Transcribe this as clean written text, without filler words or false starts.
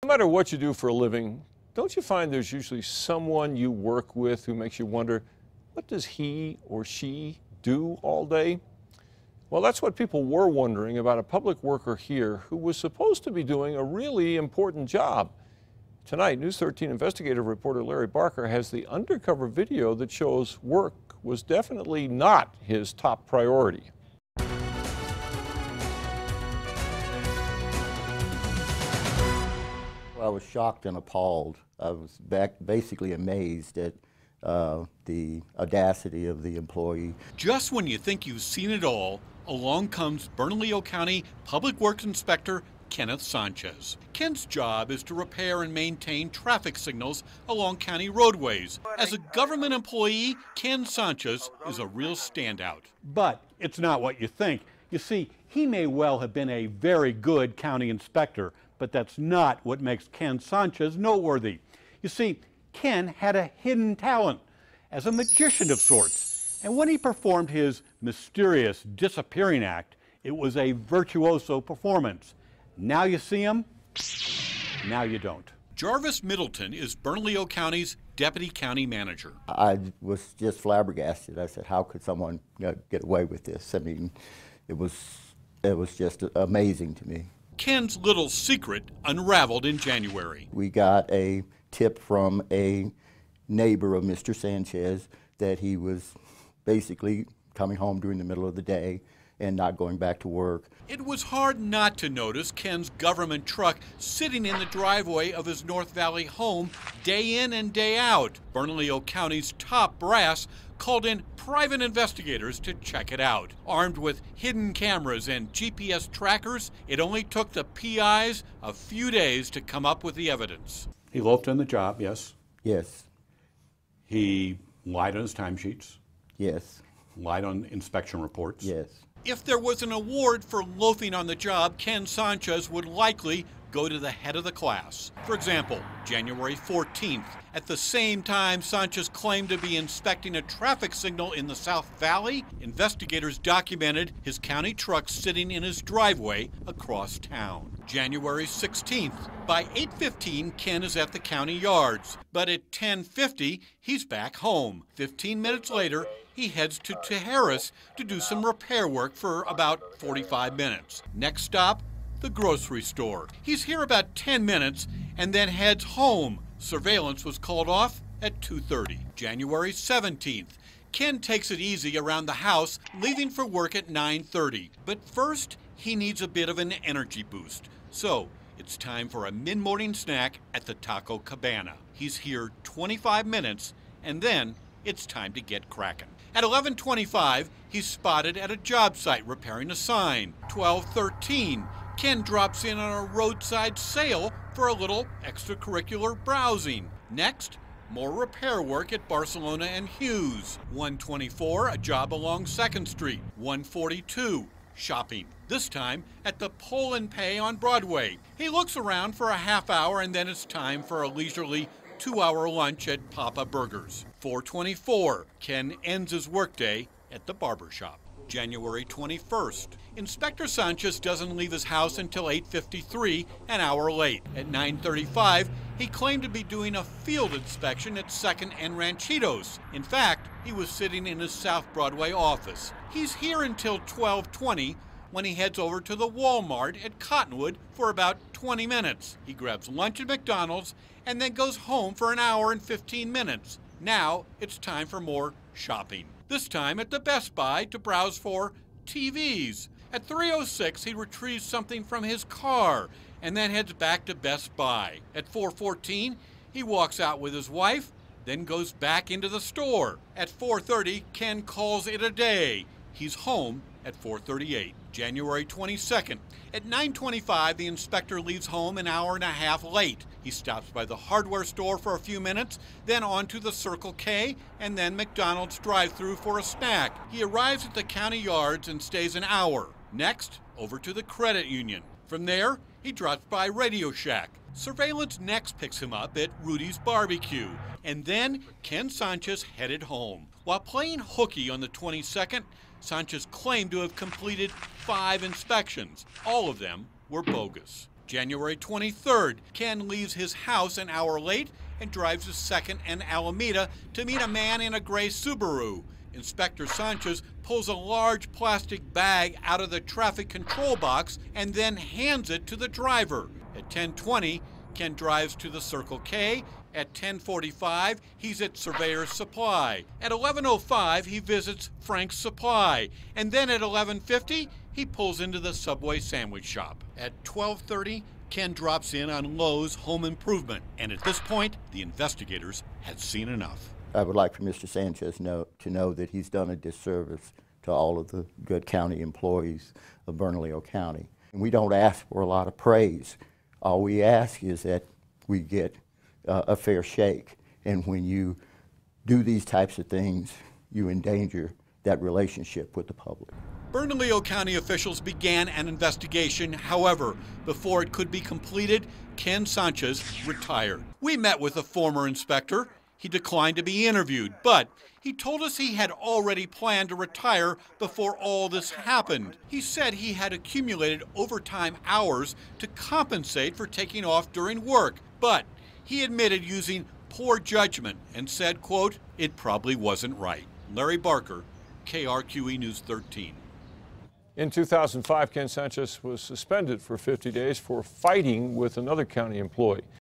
No matter what you do for a living, don't you find there's usually someone you work with who makes you wonder, what does he or she do all day? Well, that's what people were wondering about a public worker here who was supposed to be doing a really important job. Tonight, News 13 investigative reporter Larry Barker has the undercover video that shows work was definitely not his top priority. I was shocked and appalled. I was basically amazed at the audacity of the employee. Just when you think you've seen it all, along comes Bernalillo County Public Works Inspector Kenneth Sanchez. Ken's job is to repair and maintain traffic signals along county roadways. As a government employee, Ken Sanchez is a real standout. But it's not what you think. You see, he may well have been a very good county inspector, but that's not what makes Ken Sanchez noteworthy. You see, Ken had a hidden talent as a magician of sorts. And when he performed his mysterious disappearing act, it was a virtuoso performance. Now you see him, now you don't. Jarvis Middleton is Bernalillo County's deputy county manager. I was just flabbergasted. I said, how could someone get away with this? I mean, it was just amazing to me. Ken's little secret unraveled in January. We got a tip from a neighbor of Mr. Sanchez that he was basically coming home during the middle of the day and not going back to work. It was hard not to notice Ken's government truck sitting in the driveway of his North Valley home day in and day out. Bernalillo County's top brass called in private investigators to check it out. Armed with hidden cameras and GPS trackers, it only took the PIs a few days to come up with the evidence. He loafed on the job, yes. Yes. He lied on his timesheets. Yes. Lied on inspection reports. Yes. If there was an award for loafing on the job, Ken Sanchez would likely go to the head of the class. For example, January 14th, at the same time Sanchez claimed to be inspecting a traffic signal in the South Valley, investigators documented his county truck sitting in his driveway across town. January 16th, by 8:15, Ken is at the county yards, but at 10:50, he's back home. 15 minutes later, he heads to Harris to do some repair work for about 45 minutes. Next stop, the grocery store. He's here about 10 minutes and then heads home. Surveillance was called off at 2:30. January 17th, Ken takes it easy around the house, leaving for work at 9:30. But first, he needs a bit of an energy boost. So it's time for a mid-morning snack at the Taco Cabana. He's here 25 minutes and then it's time to get cracking. At 11:25, he's spotted at a job site repairing a sign. 12:13, Ken drops in on a roadside sale for a little extracurricular browsing. Next, more repair work at Barcelona and Hughes. 1:24, a job along 2nd Street. 1:42, shopping. This time at the Pull and Pay on Broadway. He looks around for a half hour and then it's time for a leisurely 2-hour lunch at Papa Burgers. 4:24, Ken ends his workday at the barber shop. January 21st, Inspector Sanchez doesn't leave his house until 8:53, an hour late. At 9:35, he claimed to be doing a field inspection at 2nd and Ranchitos. In fact, he was sitting in his South Broadway office. He's here until 12:20, when he heads over to the Walmart at Cottonwood for about 20 minutes. He grabs lunch at McDonald's and then goes home for an hour and 15 minutes. Now it's time for more shopping. This time at the Best Buy to browse for TVs. At 3:06, he retrieves something from his car and then heads back to Best Buy. At 4:14, he walks out with his wife, then goes back into the store. At 4:30, Ken calls it a day. He's home at 4:38. January 22nd. At 9:25, the inspector leaves home an hour and a half late. He stops by the hardware store for a few minutes, then on to the Circle K, and then McDonald's drive-thru for a snack. He arrives at the county yards and stays an hour. Next, over to the credit union. From there, he drops by Radio Shack. Surveillance next picks him up at Rudy's Barbecue. And then Ken Sanchez headed home. While playing hooky on the 22nd, Sanchez claimed to have completed 5 inspections. All of them were bogus. January 23rd, Ken leaves his house an hour late and drives to 2nd and Alameda to meet a man in a gray Subaru. Inspector Sanchez pulls a large plastic bag out of the traffic control box and then hands it to the driver. At 10:20, Ken drives to the Circle K. At 10:45, he's at Surveyor's Supply. At 11:05, he visits Frank's Supply. And then at 11:50, he pulls into the Subway sandwich shop. At 12:30, Ken drops in on Lowe's Home Improvement. And at this point, the investigators had seen enough. I would like for Mr. Sanchez to know that he's done a disservice to all of the good county employees of Bernalillo County. And we don't ask for a lot of praise. All we ask is that we get a fair shake. And when you do these types of things, you endanger that relationship with the public. Bernalillo County officials began an investigation. However, before it could be completed, Ken Sanchez retired. We met with a former inspector. He declined to be interviewed, but he told us he had already planned to retire before all this happened. He said he had accumulated overtime hours to compensate for taking off during work, but he admitted using poor judgment and said, quote, "It probably wasn't right." Larry Barker, KRQE News 13. In 2005, Ken Sanchez was suspended for 50 days for fighting with another county employee.